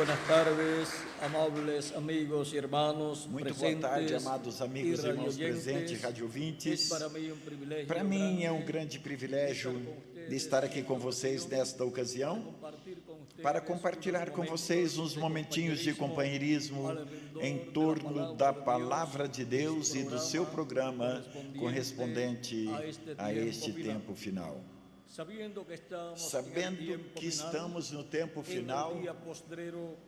buenas tardes, amables amigos y hermanos Muito boa tarde, presentes amados amigos e irmãos presentes, Es radiovintes. para mí un privilegio Para mim é um grande grande privilégio de estar aqui com vocês nesta ocasião compartir con ustedes para compartilhar com vocês uns momentinhos de companheirismo em torno da Palavra de Deus e do seu programa correspondente a este tempo final. Sabendo que estamos no tempo final,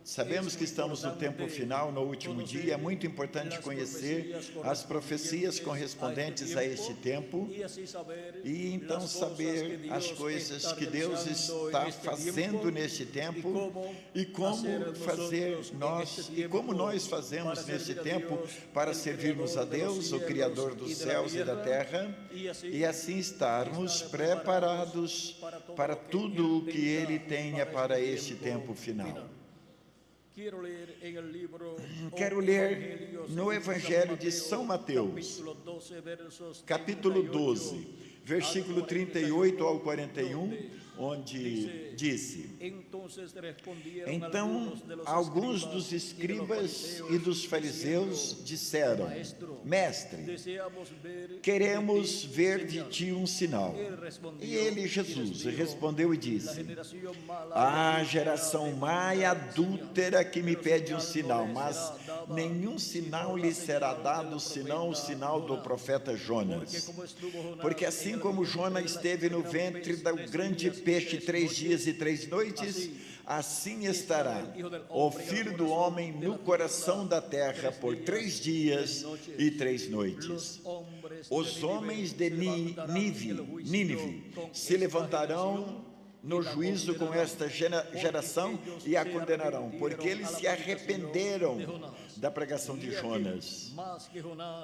sabemos que estamos no tempo final, no último dia, é muito importante conhecer as profecias correspondentes a este tempo e então saber as coisas que Deus está fazendo neste tempo e como nós fazemos neste tempo para servirmos a Deus, o Criador dos céus e da terra, e assim estarmos preparados para tudo o que Ele tenha para este tempo final. Quero ler no Evangelho de São Mateus, capítulo 12, versículo 38 ao 41, onde disse: Então alguns dos escribas e dos fariseus disseram: Mestre, queremos ver de ti um sinal. E ele, Jesus, respondeu e disse: A geração má e adúltera que me pede um sinal, mas nenhum sinal lhe será dado senão o sinal do profeta Jonas. Porque assim como Jonas esteve no ventre do grande peixe 3 dias e 3 noites, assim estará o Filho do Homem no coração da terra por 3 dias e 3 noites. Os homens de Nínive se levantarão no juízo com esta geração e a condenarão, porque eles se arrependeram da pregação de Jonas.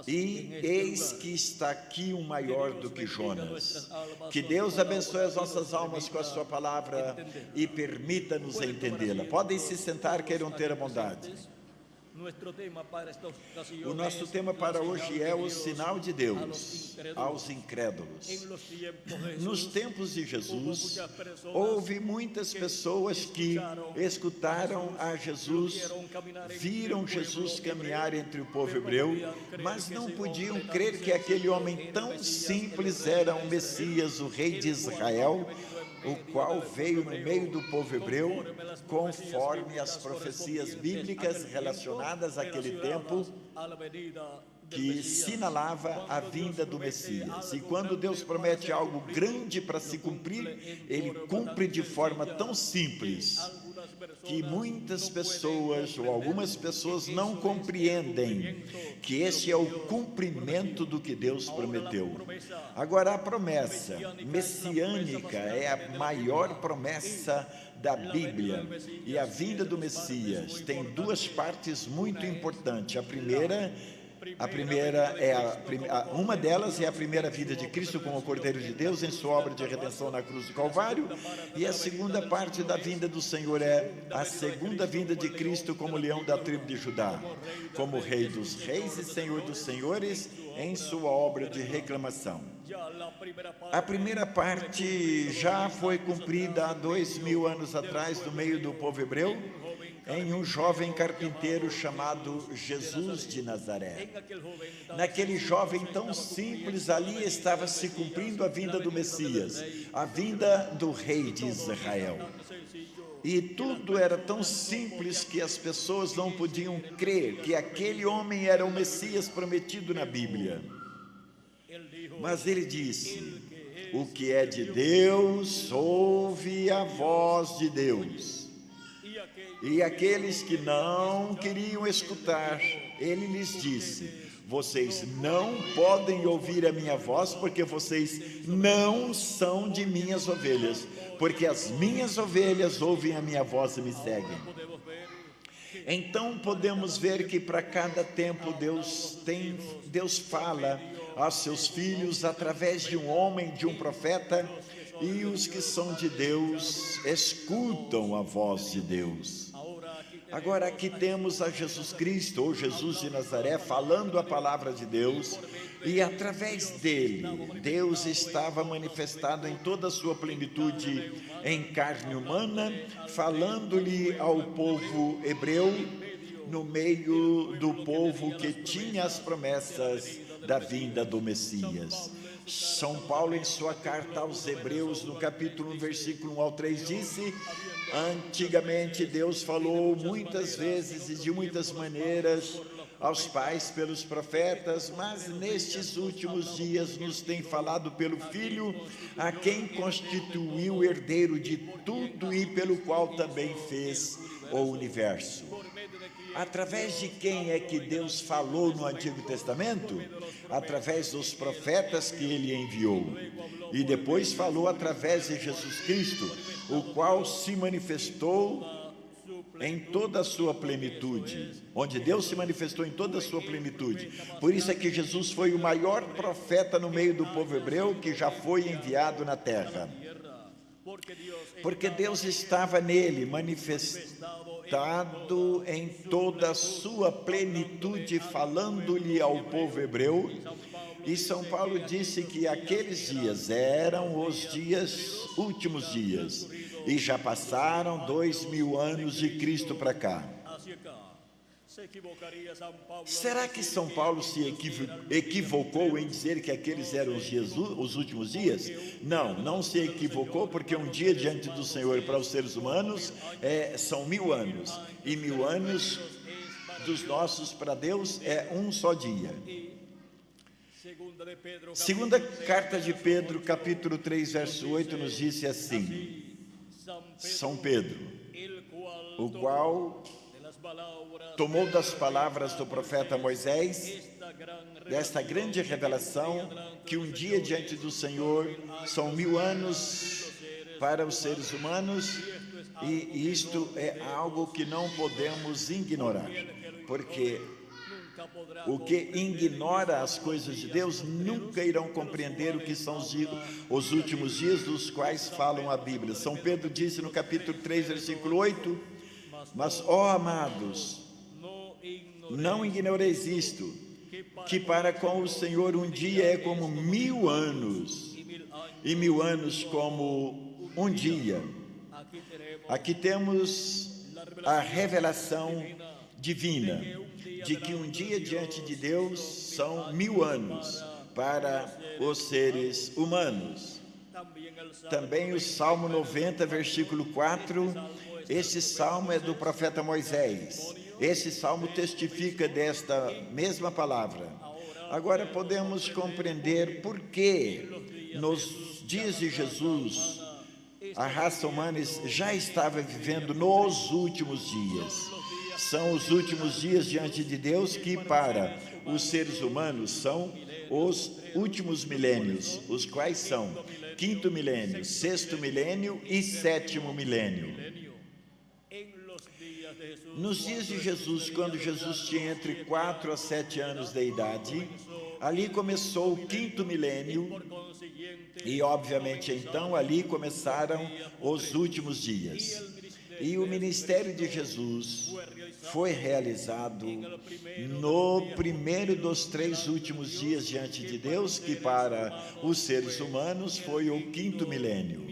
E eis que está aqui um maior do que Jonas. Que Deus abençoe as nossas almas com a sua palavra e permita-nos entendê-la. Podem se sentar, queiram ter a bondade. O nosso tema para hoje é o sinal de Deus aos incrédulos. Nos tempos de Jesus, houve muitas pessoas que escutaram a Jesus, viram Jesus caminhar entre o povo hebreu, mas não podiam crer que aquele homem tão simples era o Messias, o rei de Israel, o qual veio no meio do povo hebreu, conforme as profecias bíblicas relacionadas àquele tempo, que sinalava a vinda do Messias. E quando Deus promete algo grande para se cumprir, Ele cumpre de forma tão simples, que muitas pessoas, ou algumas pessoas, não compreendem que esse é o cumprimento do que Deus prometeu. Agora, a promessa messiânica é a maior promessa da Bíblia, e a vinda do Messias tem duas partes muito importantes. Uma delas é a primeira vida de Cristo como Cordeiro de Deus em sua obra de redenção na cruz do Calvário, e a segunda parte da vinda do Senhor é a segunda vinda de Cristo como leão da tribo de Judá, como Rei dos reis e Senhor dos senhores em sua obra de reclamação. A primeira parte já foi cumprida há 2000 anos atrás no meio do povo hebreu, em um jovem carpinteiro chamado Jesus de Nazaré. Naquele jovem tão simples, ali estava se cumprindo a vinda do Messias, a vinda do rei de Israel. E tudo era tão simples que as pessoas não podiam crer que aquele homem era o Messias prometido na Bíblia. Mas ele disse: o que é de Deus, ouve a voz de Deus. E aqueles que não queriam escutar, ele lhes disse: vocês não podem ouvir a minha voz, porque vocês não são de minhas ovelhas, porque as minhas ovelhas ouvem a minha voz e me seguem. Então podemos ver que para cada tempo Deus fala aos seus filhos através de um homem, de um profeta, e os que são de Deus escutam a voz de Deus. Agora aqui temos a Jesus Cristo, ou Jesus de Nazaré, falando a palavra de Deus, e através dele, Deus estava manifestado em toda a sua plenitude em carne humana, falando-lhe ao povo hebreu, no meio do povo que tinha as promessas da vinda do Messias. São Paulo, em sua carta aos Hebreus, no capítulo 1, versículo 1 ao 3, disse: antigamente Deus falou muitas vezes e de muitas maneiras aos pais pelos profetas, mas nestes últimos dias nos tem falado pelo Filho, a quem constituiu herdeiro de tudo e pelo qual também fez o universo. Através de quem é que Deus falou no Antigo Testamento? Através dos profetas que ele enviou. E depois falou através de Jesus Cristo, o qual se manifestou em toda a sua plenitude, onde Deus se manifestou em toda a sua plenitude. Por isso é que Jesus foi o maior profeta no meio do povo hebreu que já foi enviado na terra. Porque Deus estava nele, manifestado em toda a sua plenitude, falando-lhe ao povo hebreu. E São Paulo disse que aqueles dias eram os últimos dias, e já passaram 2000 anos de Cristo para cá. Será que São Paulo se equivocou em dizer que aqueles eram os últimos dias? Não se equivocou, porque um dia diante do Senhor para os seres humanos são 1000 anos, e 1000 anos dos nossos para Deus é um só dia. Segunda carta de Pedro, capítulo 3, verso 8, nos disse assim: São Pedro, o qual tomou das palavras do profeta Moisés, desta grande revelação, que um dia diante do Senhor são 1000 anos para os seres humanos, e isto é algo que não podemos ignorar, porque o que ignora as coisas de Deus nunca irão compreender o que são os últimos dias dos quais falam a Bíblia. São Pedro disse no capítulo 3, versículo 8: mas, ó amados, não ignoreis isto, que para com o Senhor um dia é como 1000 anos, e 1000 anos como um dia. Aqui temos a revelação divina, de que um dia diante de Deus são 1000 anos para os seres humanos. Também o Salmo 90, versículo 4, esse salmo é do profeta Moisés. Esse salmo testifica desta mesma palavra. Agora podemos compreender por que nos dias de Jesus a raça humana já estava vivendo nos últimos dias. São os últimos dias diante de Deus, que para os seres humanos são os últimos milênios, os quais são 5º milênio, 6º milênio e 7º milênio. Nos dias de Jesus, quando Jesus tinha entre 4 a 7 anos de idade, ali começou o 5º milênio, e obviamente então ali começaram os últimos dias. E o ministério de Jesus foi realizado no primeiro dos 3 últimos dias diante de Deus, que para os seres humanos foi o 5º milênio.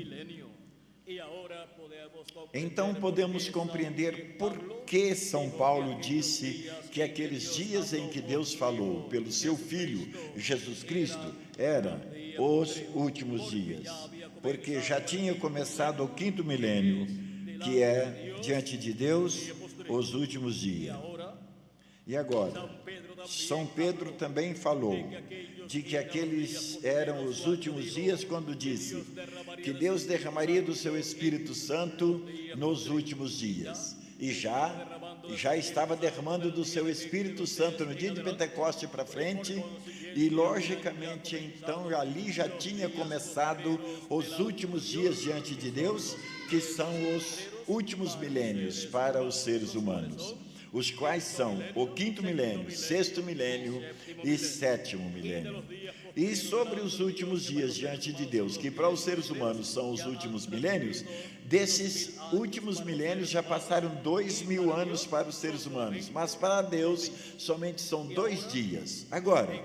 Então podemos compreender por que São Paulo disse que aqueles dias em que Deus falou pelo seu Filho, Jesus Cristo, eram os últimos dias, porque já tinha começado o 5º milênio, que é, diante de Deus, os últimos dias. E agora, São Pedro também falou de que aqueles eram os últimos dias, quando disse que Deus derramaria do seu Espírito Santo nos últimos dias. E já estava derramando do seu Espírito Santo no dia de Pentecoste para frente, e logicamente então ali já tinha começado os últimos dias diante de Deus, que são os últimos milênios para os seres humanos, os quais são o 5º milênio, 6º milênio e sétimo milênio. E sobre os últimos dias diante de Deus, que para os seres humanos são os últimos milênios, desses últimos milênios já passaram 2000 anos para os seres humanos, mas para Deus somente são 2 dias. Agora,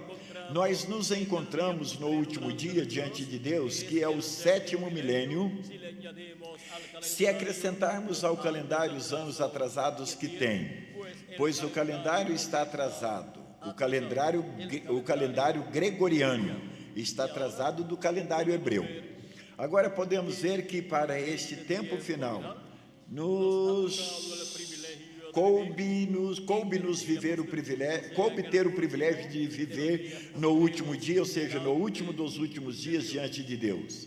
nós nos encontramos no último dia diante de Deus, que é o sétimo milênio, se acrescentarmos ao calendário os anos atrasados que tem, pois o calendário está atrasado. O calendário gregoriano está atrasado do calendário hebreu. Agora podemos ver que para este tempo final, coube-nos viver coube ter o privilégio de viver no último dia, ou seja, no último dos últimos dias diante de Deus,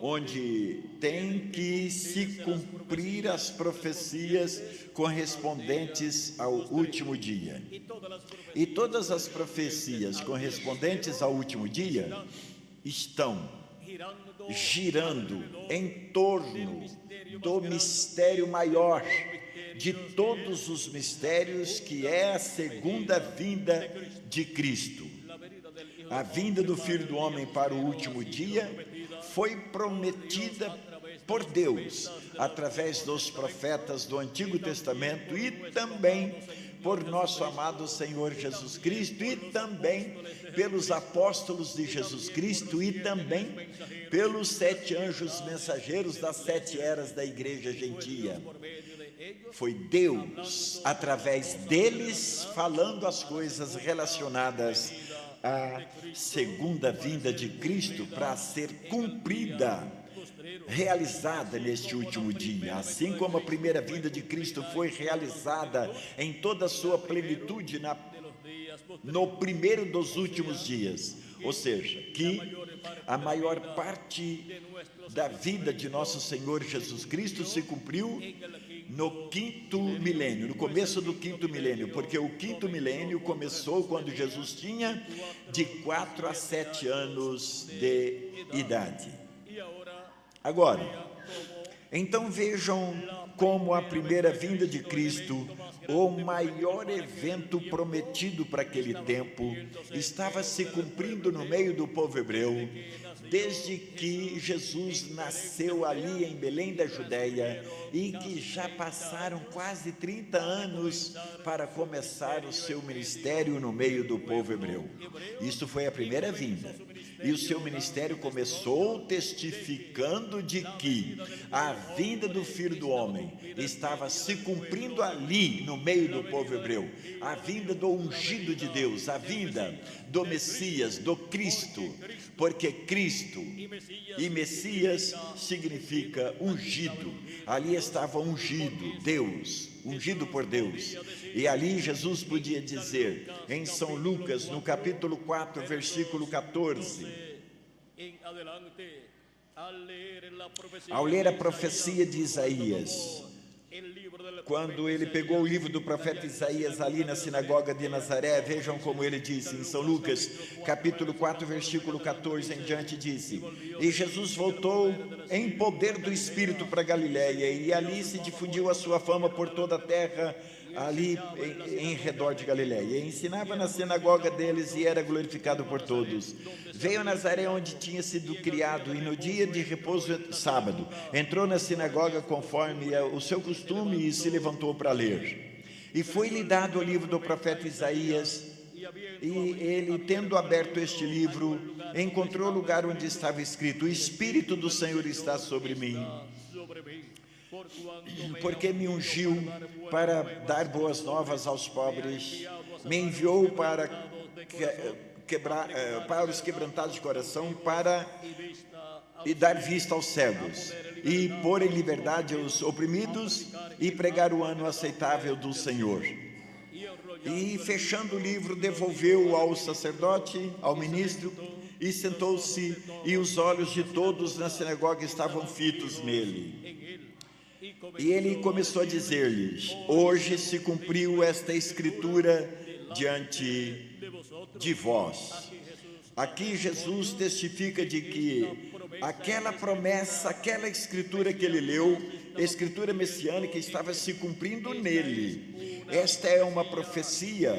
onde tem que se cumprir as profecias correspondentes ao último dia. E todas as profecias correspondentes ao último dia estão girando em torno do mistério maior de todos os mistérios, que é a segunda vinda de Cristo. A vinda do Filho do Homem para o último dia foi prometida por Deus através dos profetas do Antigo Testamento e também por nosso amado Senhor Jesus Cristo e também pelos apóstolos de Jesus Cristo e também pelos 7 anjos mensageiros das 7 eras da igreja gentia. Foi Deus, através deles, falando as coisas relacionadas à segunda vinda de Cristo para ser cumprida, realizada neste último dia, assim como a primeira vinda de Cristo foi realizada em toda a sua plenitude no primeiro dos últimos dias, ou seja, que a maior parte da vida de nosso Senhor Jesus Cristo se cumpriu no 5º milênio, no começo do 5º milênio, porque o 5º milênio começou quando Jesus tinha de 4 a 7 anos de idade. Agora, então vejam como a primeira vinda de Cristo, o maior evento prometido para aquele tempo, estava se cumprindo no meio do povo hebreu, desde que Jesus nasceu ali em Belém da Judéia, e que já passaram quase 30 anos para começar o seu ministério no meio do povo hebreu. Isso foi a primeira vinda. E o seu ministério começou testificando de que a vinda do Filho do Homem estava se cumprindo ali no meio do povo hebreu. A vinda do ungido de Deus, a vinda do Messias, do Cristo, porque Cristo e Messias significa ungido. Ali estava ungido, Deus, ungido por Deus. E ali Jesus podia dizer, em São Lucas, no capítulo 4, versículo 14, ao ler a profecia de Isaías, quando ele pegou o livro do profeta Isaías ali na sinagoga de Nazaré, vejam como ele disse em São Lucas, capítulo 4, versículo 14 em diante, disse: E Jesus voltou em poder do Espírito para Galiléia, e ali se difundiu a sua fama por toda a terra, ali em redor de Galiléia. E ensinava na sinagoga deles e era glorificado por todos. Veio a Nazaré, onde tinha sido criado, e no dia de repouso, sábado, entrou na sinagoga conforme o seu costume e se levantou para ler. E foi-lhe dado o livro do profeta Isaías, e ele, tendo aberto este livro, encontrou o lugar onde estava escrito: O Espírito do Senhor está sobre mim, porque me ungiu para dar boas novas aos pobres, me enviou para os quebrantados de coração, para dar vista aos cegos, e pôr em liberdade os oprimidos, e pregar o ano aceitável do Senhor. E, fechando o livro, devolveu-o ao sacerdote, ao ministro, e sentou-se, e os olhos de todos na sinagoga estavam fitos nele. E ele começou a dizer-lhes: Hoje se cumpriu esta escritura diante de vós. Aqui Jesus testifica de que aquela promessa, aquela escritura que ele leu, escritura messiânica, estava se cumprindo nele. Esta é uma profecia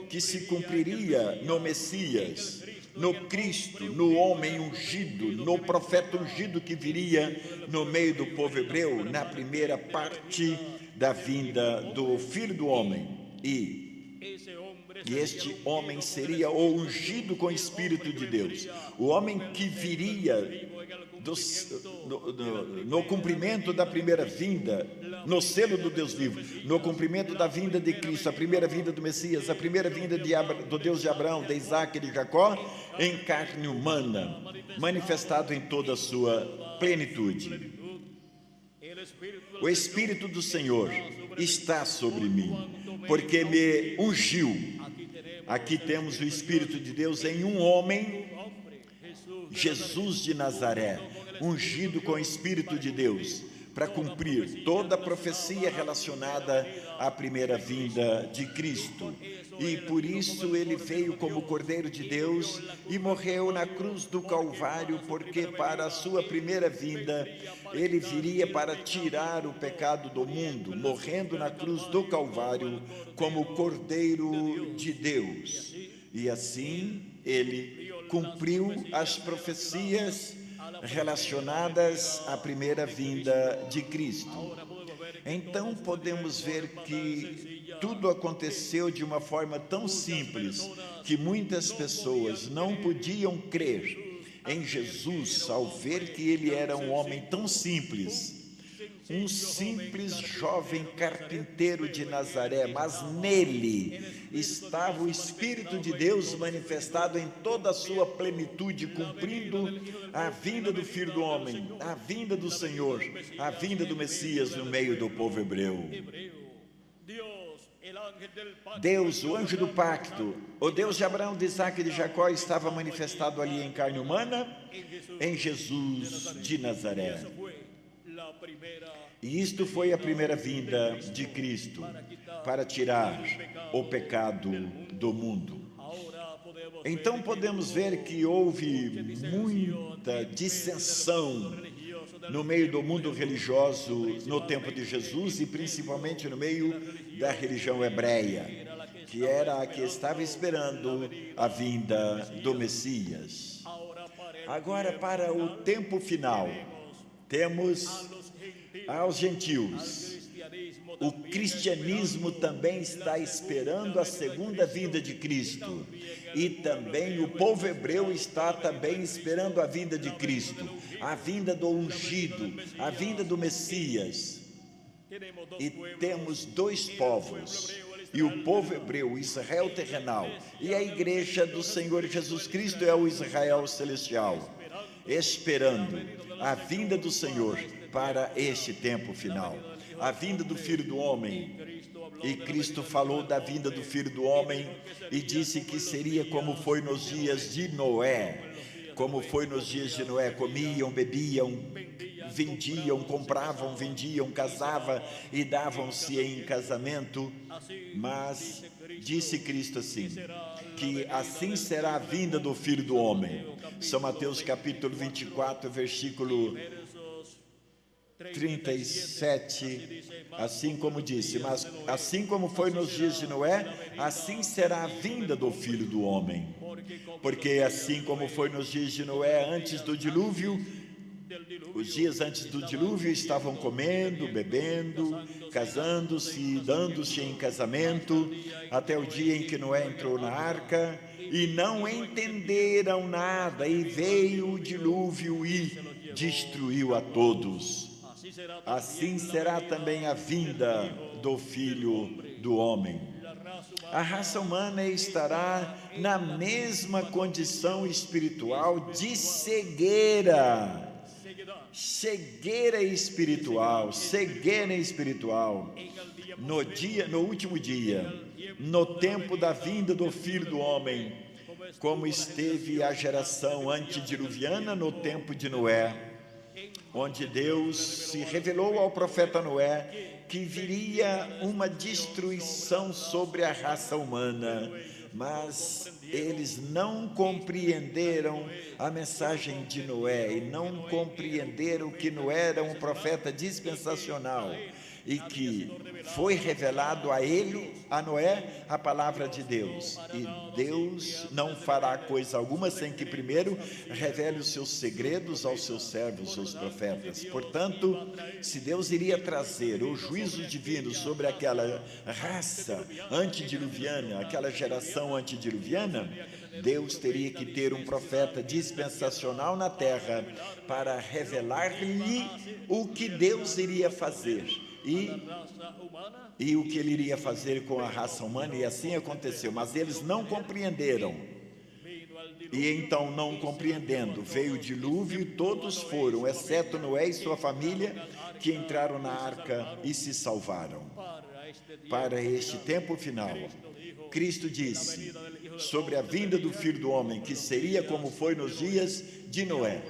que se cumpriria no Messias, no Cristo, no homem ungido, no profeta ungido que viria no meio do povo hebreu, na primeira parte da vinda do Filho do Homem. E este homem seria o ungido com o Espírito de Deus, o homem que viria no cumprimento da primeira vinda, no selo do Deus vivo, no cumprimento da vinda de Cristo, a primeira vinda do Messias, a primeira vinda do Deus de Abraão, de Isaac e de Jacó, em carne humana, manifestado em toda a sua plenitude. O Espírito do Senhor está sobre mim, porque me ungiu. Aqui temos o Espírito de Deus em um homem, Jesus de Nazaré, ungido com o Espírito de Deus, para cumprir toda a profecia relacionada à primeira vinda de Cristo. E por isso ele veio como Cordeiro de Deus e morreu na cruz do Calvário, porque para a sua primeira vinda ele viria para tirar o pecado do mundo, morrendo na cruz do Calvário como Cordeiro de Deus. E assim ele cumpriu as profecias relacionadas à primeira vinda de Cristo. Então podemos ver que tudo aconteceu de uma forma tão simples que muitas pessoas não podiam crer em Jesus ao ver que ele era um homem tão simples, um simples jovem carpinteiro de Nazaré, mas nele estava o Espírito de Deus manifestado em toda a sua plenitude, cumprindo a vinda do Filho do Homem, a vinda do Senhor, a vinda do Messias no meio do povo hebreu. Deus, o anjo do pacto, o Deus de Abraão, de Isaac e de Jacó, estava manifestado ali em carne humana, em Jesus de Nazaré. E isto foi a primeira vinda de Cristo, para tirar o pecado do mundo. Então podemos ver que houve muita dissensão no meio do mundo religioso no tempo de Jesus e principalmente no meio da religião hebreia, que era a que estava esperando a vinda do Messias. Agora, para o tempo final, temos aos gentios. O cristianismo também está esperando a segunda vinda de Cristo, e também o povo hebreu está também esperando a vinda de Cristo, a vinda do ungido, a vinda do Messias. E temos dois povos, e o povo hebreu, o Israel terrenal, e a igreja do Senhor Jesus Cristo é o Israel celestial, esperando a vinda do Senhor para este tempo final, a vinda do Filho do Homem. E Cristo falou da vinda do Filho do Homem e disse que seria como foi nos dias de Noé. Como foi nos dias de Noé, comiam, bebiam, vendiam, compravam, vendiam, casavam e davam-se em casamento. Mas disse Cristo assim, que assim será a vinda do Filho do Homem. São Mateus capítulo 24, versículo 37, assim como disse, mas assim como foi nos dias de Noé, assim será a vinda do Filho do Homem. Porque assim como foi nos dias de Noé, antes do dilúvio, os dias antes do dilúvio estavam comendo, bebendo, casando-se, dando-se em casamento, até o dia em que Noé entrou na arca, e não entenderam nada, e veio o dilúvio e destruiu a todos. Assim será também a vinda do Filho do Homem. A raça humana estará na mesma condição espiritual de cegueira espiritual, no último dia, no tempo da vinda do Filho do Homem, como esteve a geração antediluviana no tempo de Noé, onde Deus se revelou ao profeta Noé que viria uma destruição sobre a raça humana, mas eles não compreenderam a mensagem de Noé e não compreenderam que Noé era um profeta dispensacional e que foi revelado a ele, a Noé, a palavra de Deus. E Deus não fará coisa alguma sem que primeiro revele os seus segredos aos seus servos, os profetas. Portanto, se Deus iria trazer o juízo divino sobre aquela raça antediluviana, aquela geração antediluviana, Deus teria que ter um profeta dispensacional na terra para revelar-lhe o que Deus iria fazer e o que ele iria fazer com a raça humana, e assim aconteceu. Mas eles não compreenderam. E então, não compreendendo, veio o dilúvio e todos foram, exceto Noé e sua família, que entraram na arca e se salvaram. Para este tempo final, Cristo disse sobre a vinda do Filho do Homem, que seria como foi nos dias de Noé.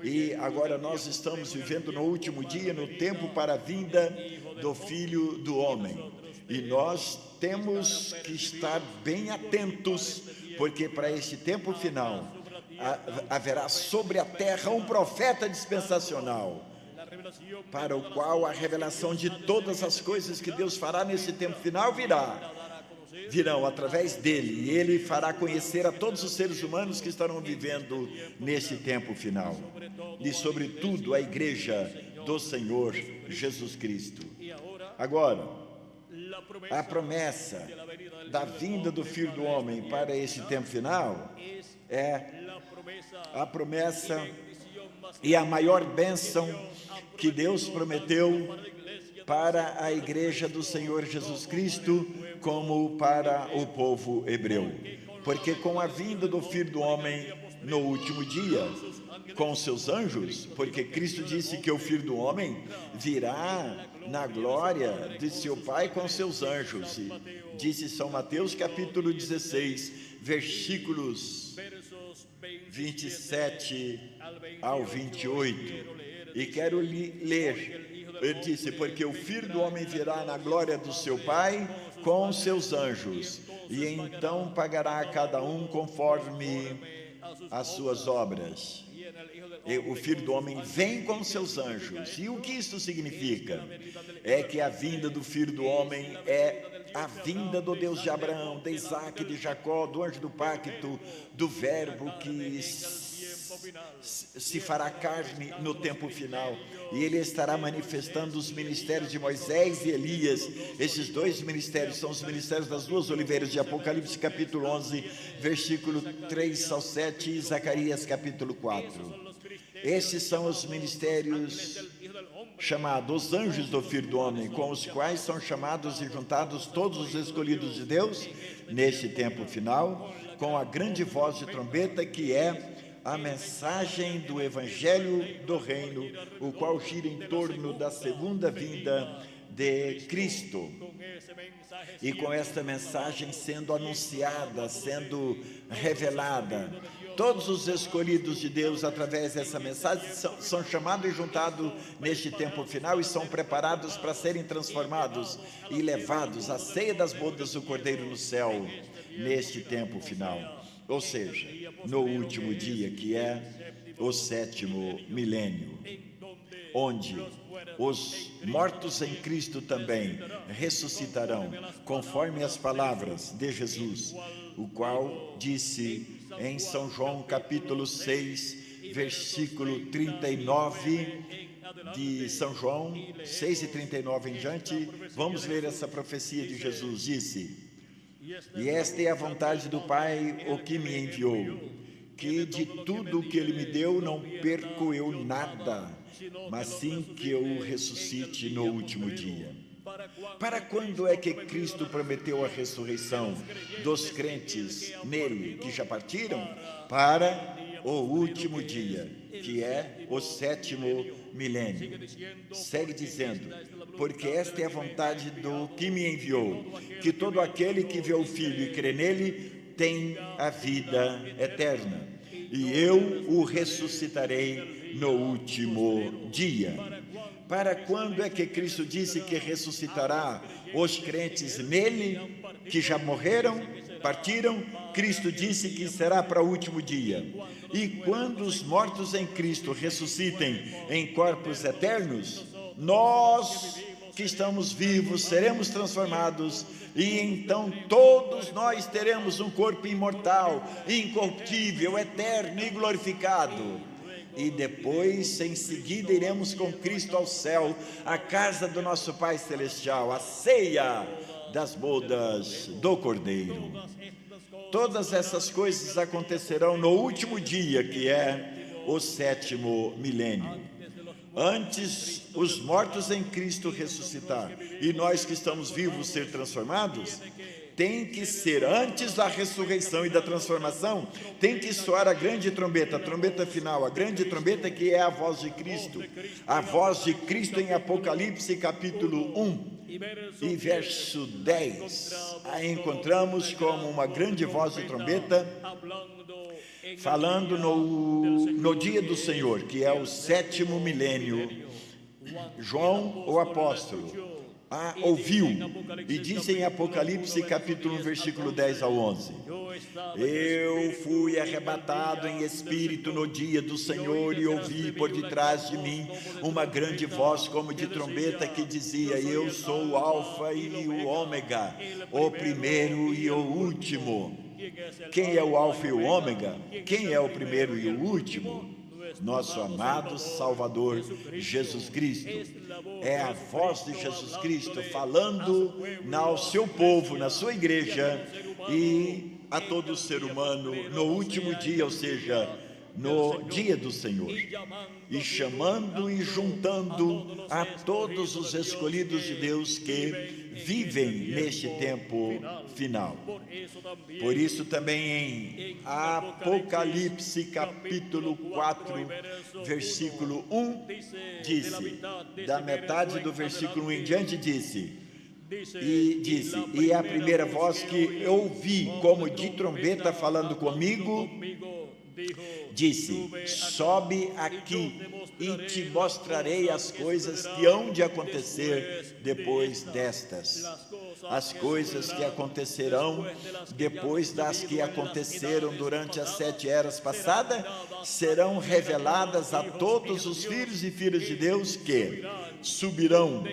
E agora nós estamos vivendo no último dia, no tempo para a vinda do Filho do Homem. E nós temos que estar bem atentos, porque para este tempo final haverá sobre a terra um profeta dispensacional, para o qual a revelação de todas as coisas que Deus fará nesse tempo final virão através dele, e ele fará conhecer a todos os seres humanos que estarão vivendo nesse tempo final, e sobretudo a igreja do Senhor Jesus Cristo. Agora, a promessa da vinda do Filho do Homem para esse tempo final é a promessa e a maior bênção que Deus prometeu para a igreja do Senhor Jesus Cristo, como para o povo hebreu. Porque com a vinda do Filho do Homem no último dia, com seus anjos, porque Cristo disse que o Filho do Homem virá na glória de seu Pai com seus anjos, e disse São Mateus capítulo 16, versículos 27 ao 28, e quero ler. Ele disse, porque o Filho do Homem virá na glória do seu Pai com seus anjos, e então pagará a cada um conforme as suas obras. E o Filho do Homem vem com seus anjos. E o que isso significa? É que a vinda do Filho do Homem é a vinda do Deus de Abraão, de Isaac, de Jacó, do anjo do pacto, do verbo que se fará carne no tempo final, e ele estará manifestando os ministérios de Moisés e Elias. Esses dois ministérios são os ministérios das duas oliveiras de Apocalipse capítulo 11, versículo 3 ao 7, e Zacarias capítulo 4. Esses são os ministérios chamados os anjos do Filho do Homem, com os quais são chamados e juntados todos os escolhidos de Deus neste tempo final, com a grande voz de trombeta, que é a mensagem do Evangelho do Reino, o qual gira em torno da segunda vinda de Cristo. E com esta mensagem sendo anunciada, sendo revelada, todos os escolhidos de Deus, através dessa mensagem, são chamados e juntados neste tempo final e são preparados para serem transformados e levados à ceia das bodas do Cordeiro no céu, neste tempo final. Ou seja, no último dia, que é o 7º milênio, onde os mortos em Cristo também ressuscitarão, conforme as palavras de Jesus, o qual disse em São João capítulo 6, versículo 39, de São João 6:39 em diante. Vamos ler essa profecia de Jesus. Disse: e esta é a vontade do Pai, o que me enviou, que de tudo o que Ele me deu não perco eu nada, mas sim que eu o ressuscite no último dia. Para quando é que Cristo prometeu a ressurreição dos crentes nele, que já partiram? Para o último dia, que é o 7º milênio. Segue dizendo: porque esta é a vontade do que me enviou, que todo aquele que vê o Filho e crê nele tem a vida eterna, e eu o ressuscitarei no último dia. Para quando é que Cristo disse que ressuscitará os crentes nele, que já morreram, partiram? Cristo disse que será para o último dia. E quando os mortos em Cristo ressuscitem em corpos eternos, nós que estamos vivos, seremos transformados, e então todos nós teremos um corpo imortal, incorruptível, eterno e glorificado. E depois, em seguida, iremos com Cristo ao céu, à casa do nosso Pai Celestial, a ceia das bodas do Cordeiro. Todas essas coisas acontecerão no último dia, que é o 7º milênio. Antes os mortos em Cristo ressuscitar e nós que estamos vivos ser transformados, tem que ser, antes da ressurreição e da transformação, tem que soar a grande trombeta, a trombeta final, a grande trombeta, que é a voz de Cristo. A voz de Cristo em Apocalipse capítulo 1 e verso 10, a encontramos como uma grande voz de trombeta, falando no dia do Senhor, que é o 7º milênio. João, o apóstolo, ouviu e disse em Apocalipse capítulo 1, versículo 10 ao 11: eu fui arrebatado em espírito no dia do Senhor e ouvi por detrás de mim uma grande voz como de trombeta que dizia: eu sou o Alfa e o Ômega, o primeiro e o último. Quem é o Alfa e o Ômega? Quem é o primeiro e o último? Nosso amado Salvador Jesus Cristo. É a voz de Jesus Cristo falando ao seu povo, na sua igreja e a todo ser humano no último dia, ou seja, no dia do Senhor, e chamando e juntando a todos os escolhidos de Deus que vivem neste tempo final. Por isso também em Apocalipse capítulo 4, versículo 1, disse, da metade do versículo 1 em diante, disse, e a primeira voz que eu ouvi como de trombeta falando comigo, disse: sobe aqui e te mostrarei as coisas que hão de acontecer depois destas. As coisas que acontecerão depois das que aconteceram durante as 7 eras passadas serão reveladas a todos os filhos e filhas de Deus que subirão,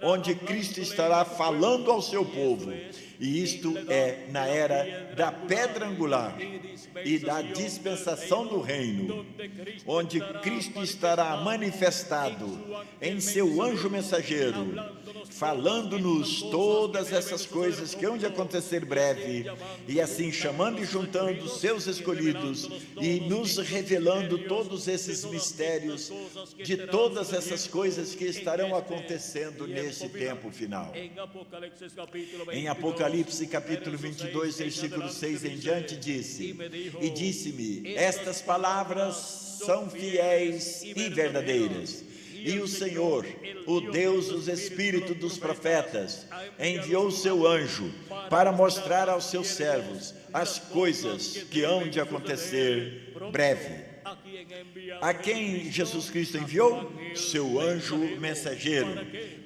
onde Cristo estará falando ao seu povo. E isto é na era da pedra angular e da dispensação do reino, onde Cristo estará manifestado em seu anjo mensageiro, falando-nos todas essas coisas que hão de acontecer breve, e assim chamando e juntando os seus escolhidos e nos revelando todos esses mistérios de todas essas coisas que estarão acontecendo nesse tempo final. Em Apocalipse capítulo 22, versículo 6 em diante, disse-me, estas palavras são fiéis e verdadeiras. E o Senhor, o Deus dos espíritos dos profetas, enviou o seu anjo para mostrar aos seus servos as coisas que hão de acontecer breve. A quem Jesus Cristo enviou? Seu anjo mensageiro.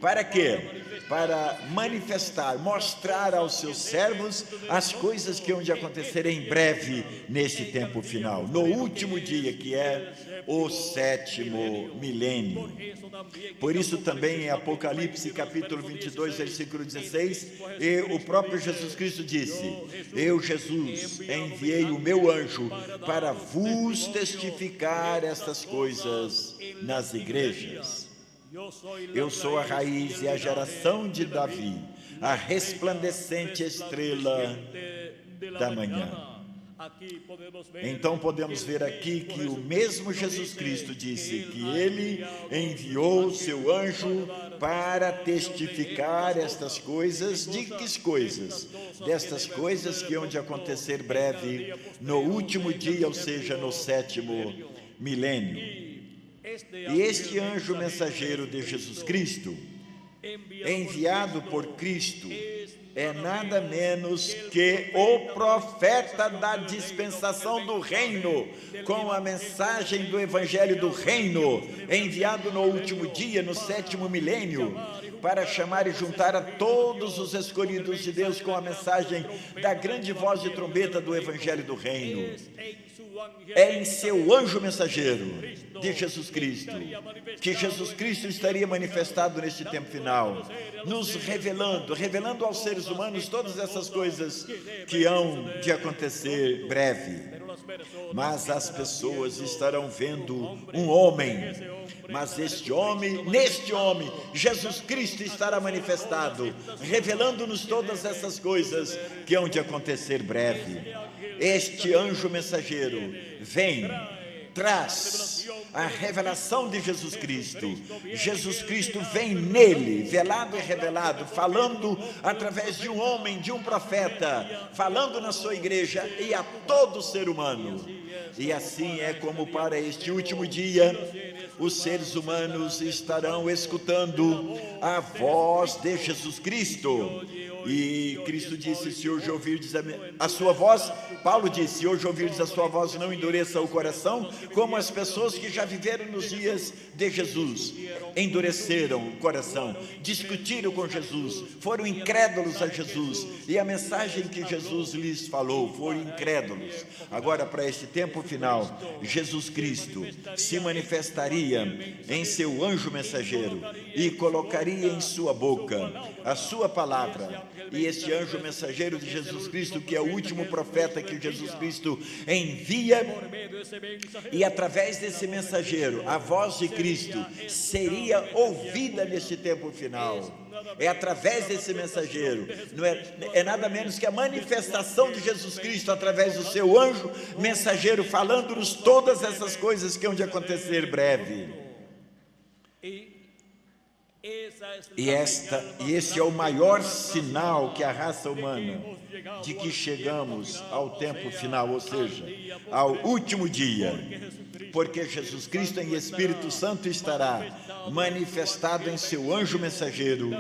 Para quê? Para manifestar, mostrar aos seus servos as coisas que hão de acontecer em breve neste tempo final, no último dia, que é o 7º milênio. Por isso também em Apocalipse capítulo 22, versículo 16, o próprio Jesus Cristo disse: eu, Jesus, enviei o meu anjo para vos testificar estas coisas nas igrejas. Eu sou a raiz e a geração de Davi, a resplandecente estrela da manhã. Então podemos ver aqui que o mesmo Jesus Cristo disse que ele enviou o seu anjo para testificar estas coisas. De que coisas? Destas coisas que hão de acontecer breve no último dia, ou seja, no 7º milênio. E este anjo mensageiro de Jesus Cristo, enviado por Cristo, é nada menos que o profeta da dispensação do reino, com a mensagem do evangelho do reino, enviado no último dia, no 7º milênio, para chamar e juntar a todos os escolhidos de Deus com a mensagem da grande voz de trombeta do evangelho do reino. É em seu anjo mensageiro de Jesus Cristo que Jesus Cristo estaria manifestado neste tempo final, nos revelando aos seres humanos todas essas coisas que hão de acontecer breve. Mas as pessoas estarão vendo um homem, mas neste homem, Jesus Cristo estará manifestado, revelando-nos todas essas coisas que hão de acontecer breve. Este anjo mensageiro vem, traz a revelação de Jesus Cristo. Jesus Cristo vem nele, velado e revelado, falando através de um homem, de um profeta, falando na sua igreja e a todo ser humano. E assim é como para este último dia, os seres humanos estarão escutando a voz de Jesus Cristo. E Cristo disse: se hoje ouvirdes a sua voz, Paulo disse: se hoje ouvirdes a sua voz, não endureça o coração, como as pessoas que já viveram nos dias de Jesus, endureceram o coração, discutiram com Jesus, foram incrédulos a Jesus, e a mensagem que Jesus lhes falou, foram incrédulos. Agora, para este tempo final, Jesus Cristo se manifestaria em seu anjo mensageiro e colocaria em sua boca a sua palavra. E este anjo mensageiro de Jesus Cristo, que é o último profeta que Jesus Cristo envia, e através desse mensageiro, a voz de Cristo seria ouvida neste tempo final. É através desse mensageiro, é nada menos que a manifestação de Jesus Cristo através do seu anjo mensageiro, falando-nos todas essas coisas que hão de acontecer breve. E esse é o maior sinal que a raça humana, de que chegamos ao tempo final, ou seja, ao último dia, porque Jesus Cristo em Espírito Santo estará manifestado em seu anjo mensageiro,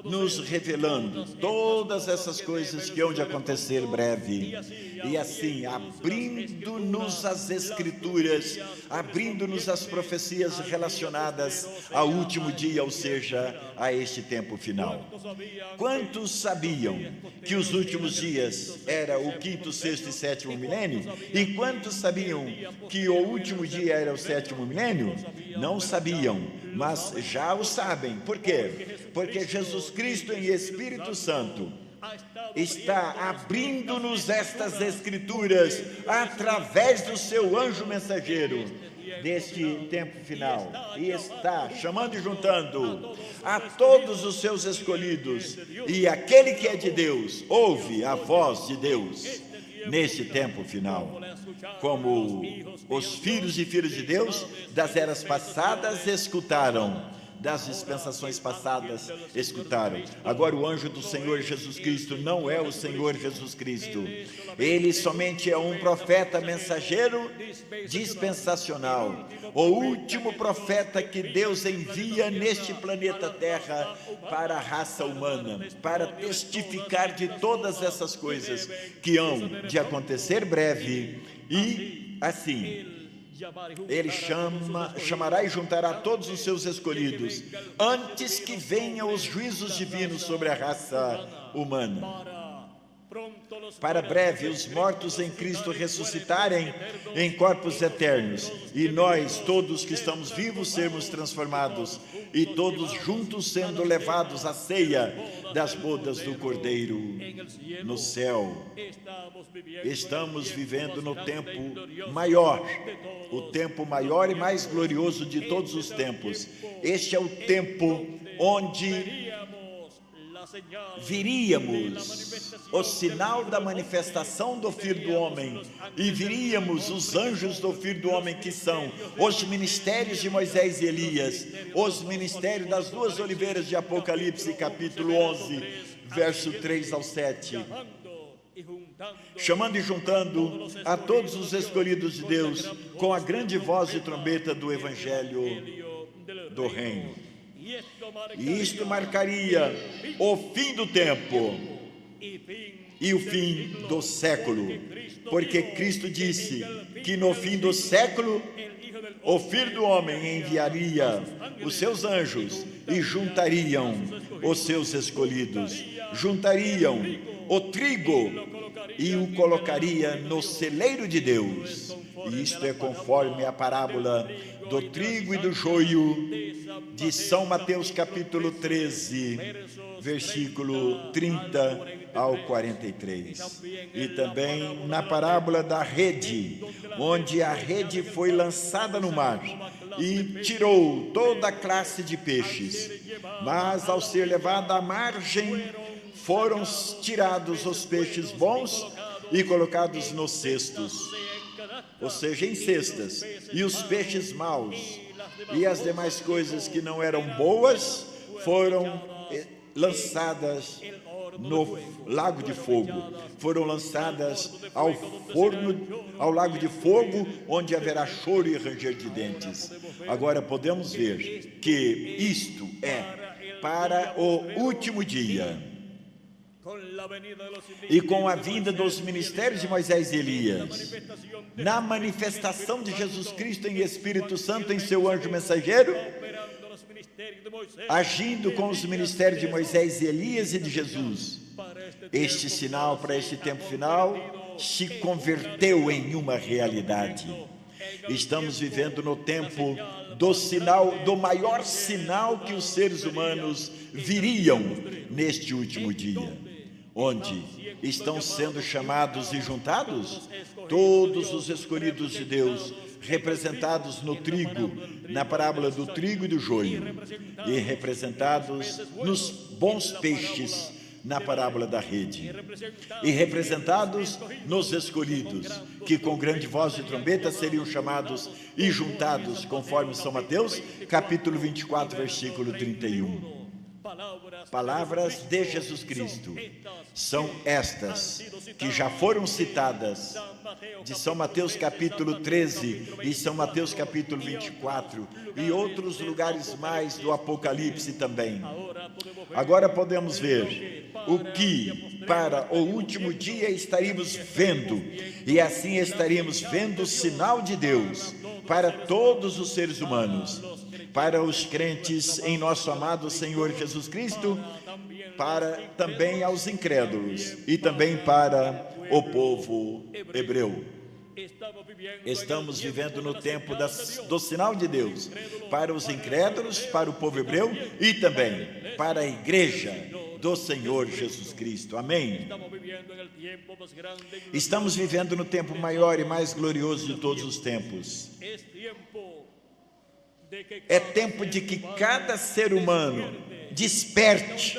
nos revelando todas essas coisas que hão de acontecer breve, e assim abrindo-nos as Escrituras, abrindo-nos as profecias relacionadas ao último dia, ou seja, a este tempo final. Quantos sabiam que os últimos dias era o 5º, 6º e 7º milênio? E quantos sabiam que o último dia era o 7º milênio? Não sabiam, mas já o sabem. Por quê? Porque Jesus Cristo em Espírito Santo está abrindo-nos estas Escrituras através do seu anjo mensageiro deste tempo final, e está chamando e juntando a todos os seus escolhidos, e aquele que é de Deus ouve a voz de Deus neste tempo final, como os filhos e filhas de Deus das eras passadas escutaram, das dispensações passadas escutaram. Agora o anjo do Senhor Jesus Cristo não é o Senhor Jesus Cristo. Ele somente é um profeta mensageiro dispensacional, o último profeta que Deus envia neste planeta Terra para a raça humana, para testificar de todas essas coisas que hão de acontecer breve. E assim ele chamará e juntará todos os seus escolhidos, antes que venham os juízos divinos sobre a raça humana. Para breve, os mortos em Cristo ressuscitarem em corpos eternos, e nós, todos que estamos vivos, sermos transformados, e todos juntos sendo levados à ceia das bodas do Cordeiro no céu. Estamos vivendo no tempo maior, o tempo maior e mais glorioso de todos os tempos. Este é o tempo onde viríamos o sinal da manifestação do Filho do Homem, e viríamos os anjos do Filho do Homem, que são os ministérios de Moisés e Elias, os ministérios das duas oliveiras de Apocalipse, capítulo 11, verso 3 ao 7. Chamando e juntando a todos os escolhidos de Deus com a grande voz de trombeta do Evangelho do Reino. E isto marcaria o fim do tempo e o fim do século, porque Cristo disse que no fim do século o Filho do Homem enviaria os seus anjos e juntariam os seus escolhidos, juntariam o trigo e o colocaria no celeiro de Deus. E isto é conforme a parábola do trigo e do joio de São Mateus capítulo 13, versículo 30 ao 43. E também na parábola da rede, onde a rede foi lançada no mar e tirou toda a classe de peixes, mas ao ser levada à margem, foram tirados os peixes bons e colocados nos cestos, ou seja, em cestas, e os peixes maus e as demais coisas que não eram boas foram lançadas no lago de fogo, foram lançadas ao forno, ao lago de fogo, onde haverá choro e ranger de dentes. Agora podemos ver que isto é para o último dia. E com a vinda dos ministérios de Moisés e Elias, na manifestação de Jesus Cristo em Espírito Santo em seu anjo mensageiro, agindo com os ministérios de Moisés e Elias e de Jesus, este sinal para este tempo final se converteu em uma realidade. Estamos vivendo no tempo do sinal, do maior sinal que os seres humanos viriam neste último dia, onde estão sendo chamados e juntados todos os escolhidos de Deus, representados no trigo, na parábola do trigo e do joio, e representados nos bons peixes, na parábola da rede, e representados nos escolhidos, que com grande voz de trombeta seriam chamados e juntados, conforme São Mateus, capítulo 24, versículo 31. Palavras de Jesus Cristo são estas que já foram citadas de São Mateus capítulo 13 e São Mateus capítulo 24 e outros lugares mais do Apocalipse também. Agora podemos ver o que para o último dia estaríamos vendo, e assim estaríamos vendo o sinal de Deus para todos os seres humanos, para os crentes em nosso amado Senhor Jesus Cristo, para também aos incrédulos e também para o povo hebreu. Estamos vivendo no tempo do sinal de Deus para os incrédulos, para o povo hebreu e também para a igreja do Senhor Jesus Cristo. Amém? Estamos vivendo no tempo maior e mais glorioso de todos os tempos. É tempo de que cada ser humano desperte,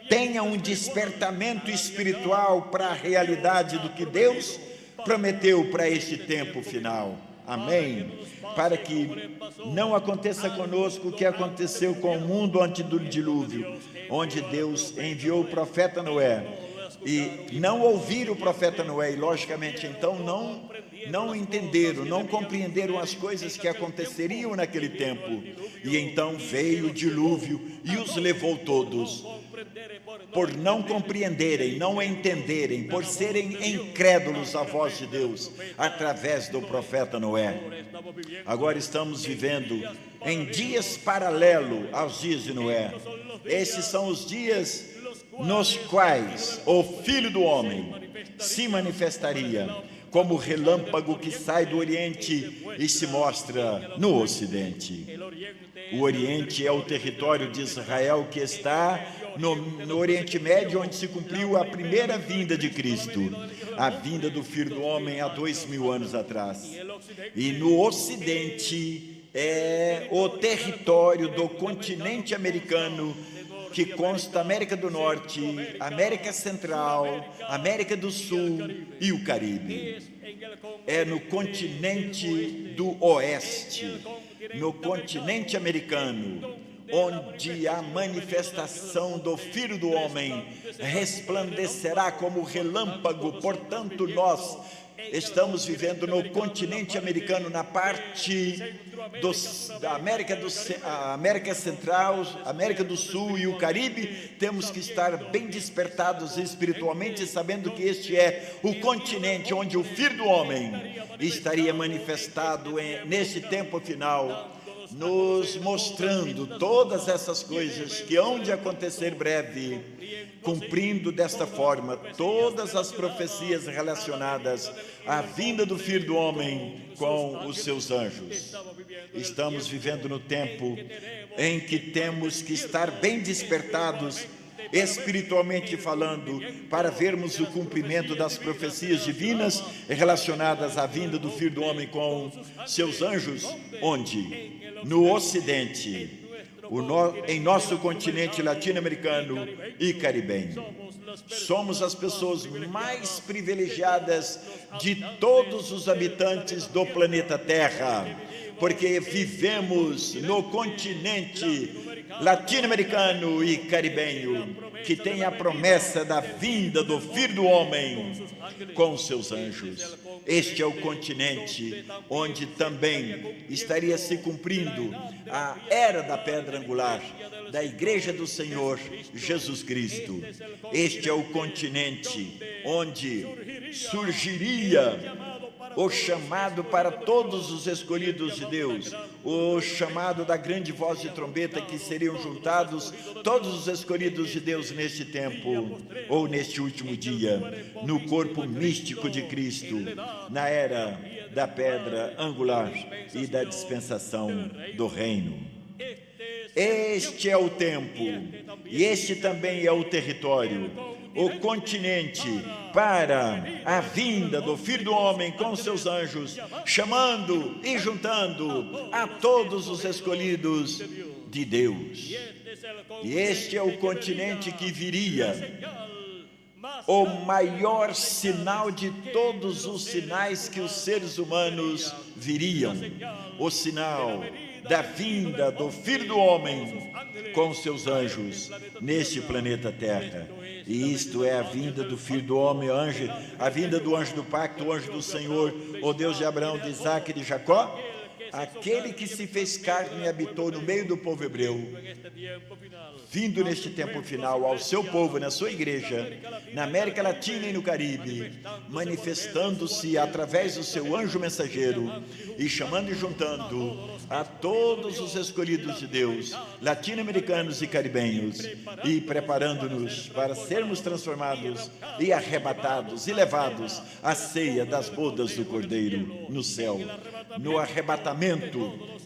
tenha um despertamento espiritual para a realidade do que Deus prometeu para este tempo final. Amém? Para que não aconteça conosco o que aconteceu com o mundo antes do dilúvio, onde Deus enviou o profeta Noé, e não ouviram o profeta Noé, e logicamente então não entenderam, não compreenderam as coisas que aconteceriam naquele tempo, e então veio o dilúvio e os levou todos, por não compreenderem, não entenderem, por serem incrédulos à voz de Deus, através do profeta Noé. Agora estamos vivendo em dias paralelos aos dias de Noé. Esses são os dias nos quais o Filho do Homem se manifestaria como relâmpago que sai do Oriente e se mostra no Ocidente. O Oriente é o território de Israel que está no Oriente Médio, onde se cumpriu a primeira vinda de Cristo, a vinda do Filho do Homem há 2000 anos atrás. E no Ocidente é o território do continente americano, que consta América do Norte, América Central, América do Sul e o Caribe. É no continente do Oeste, no continente americano, onde a manifestação do Filho do Homem resplandecerá como relâmpago. Portanto, nós estamos vivendo no continente americano, na parte da América Central, América do Sul e o Caribe, temos que estar bem despertados espiritualmente, sabendo que este é o continente onde o Filho do Homem estaria manifestado nesse tempo final, nos mostrando todas essas coisas que hão de acontecer breve, cumprindo desta forma todas as profecias relacionadas à vinda do Filho do Homem com os seus anjos. Estamos vivendo no tempo em que temos que estar bem despertados, espiritualmente falando, para vermos o cumprimento das profecias divinas relacionadas à vinda do Filho do Homem com seus anjos. Onde? No Ocidente, em nosso continente latino-americano e caribenho. Somos as pessoas mais privilegiadas de todos os habitantes do planeta Terra, porque vivemos no continente latino-americano e caribenho, que tem a promessa da vinda do Filho do Homem com seus anjos. Este é o continente onde também estaria se cumprindo a era da pedra angular, da Igreja do Senhor Jesus Cristo. Este é o continente onde surgiria o chamado para todos os escolhidos de Deus, o chamado da grande voz de trombeta, que seriam juntados todos os escolhidos de Deus neste tempo, ou neste último dia, no corpo místico de Cristo, na era da pedra angular e da dispensação do reino. Este é o tempo, e este também é o território, o continente para a vinda do Filho do Homem com seus anjos, chamando e juntando a todos os escolhidos de Deus. E este é o continente que viria, o maior sinal de todos os sinais que os seres humanos viriam, o sinal da vinda do Filho do Homem com seus anjos neste planeta Terra. E isto é a vinda do Filho do Homem, a vinda do anjo do pacto, o anjo do Senhor, o Deus de Abraão, de Isaque e de Jacó, aquele que se fez carne e habitou no meio do povo hebreu, vindo neste tempo final ao seu povo, na sua igreja, na América Latina e no Caribe, manifestando-se através do seu anjo mensageiro e chamando e juntando a todos os escolhidos de Deus, latino-americanos e caribenhos, e preparando-nos para sermos transformados e arrebatados e levados à ceia das bodas do Cordeiro no céu, no arrebatamento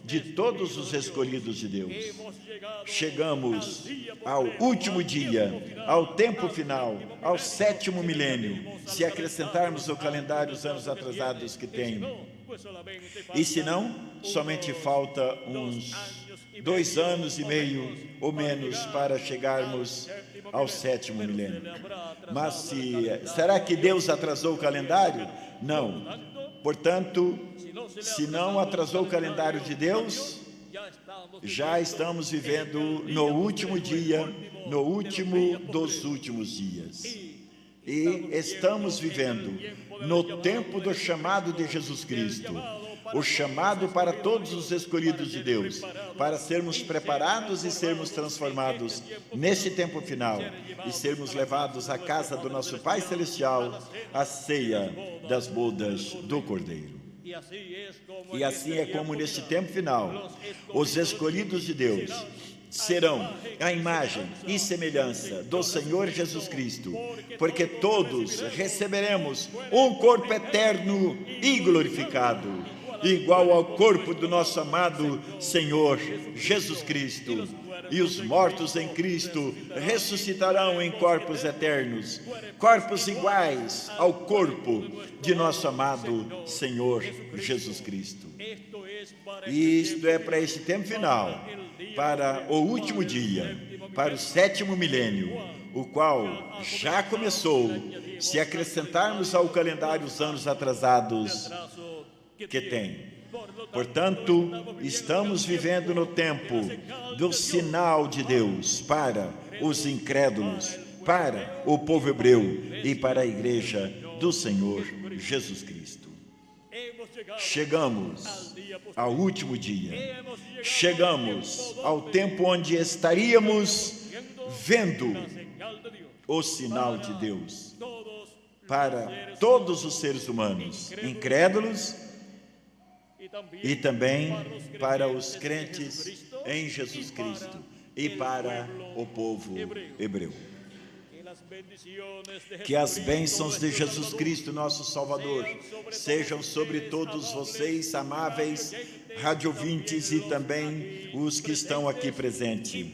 de todos os escolhidos de Deus. Chegamos ao último dia, ao tempo final, ao 7º milênio, se acrescentarmos o calendário os anos atrasados que tem. E se não, somente falta uns 2 anos e meio ou menos para chegarmos ao 7º milênio. Mas será que Deus atrasou o calendário? Não. Portanto, se não atrasou o calendário de Deus, já estamos vivendo no último dia, no último dos últimos dias. E estamos vivendo no tempo do chamado de Jesus Cristo, o chamado para todos os escolhidos de Deus, para sermos preparados e sermos transformados neste tempo final e sermos levados à casa do nosso Pai Celestial, à ceia das bodas do Cordeiro. E assim é como neste tempo final, os escolhidos de Deus serão a imagem e semelhança do Senhor Jesus Cristo, porque todos receberemos um corpo eterno e glorificado, igual ao corpo do nosso amado Senhor Jesus Cristo. E os mortos em Cristo ressuscitarão em corpos eternos, corpos iguais ao corpo de nosso amado Senhor Jesus Cristo. E isto é para este tempo final, para o último dia, para o 7º milênio, o qual já começou, se acrescentarmos ao calendário os anos atrasados que tem. Portanto, estamos vivendo no tempo do sinal de Deus para os incrédulos, para o povo hebreu e para a igreja do Senhor Jesus Cristo. chegamos ao último dia. Chegamos ao tempo onde estaríamos vendo o sinal de Deus para todos os seres humanos, incrédulos e também para os crentes em Jesus Cristo e para o povo hebreu. Que as bênçãos de Jesus Cristo, nosso Salvador, sejam sobre todos vocês, amáveis radiovintes e também os que estão aqui presentes.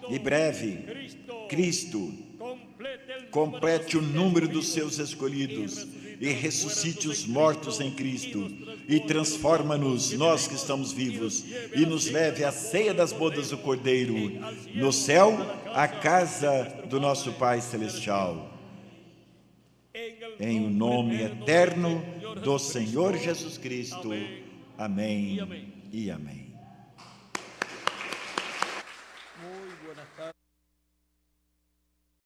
E breve, Cristo complete o número dos seus escolhidos e ressuscite os mortos em Cristo e transforma-nos, nós que estamos vivos, e nos leve à ceia das bodas do Cordeiro, no céu, à casa do nosso Pai Celestial. Em o nome eterno do Senhor Jesus Cristo. Amém e amém. Muy buenas tardes.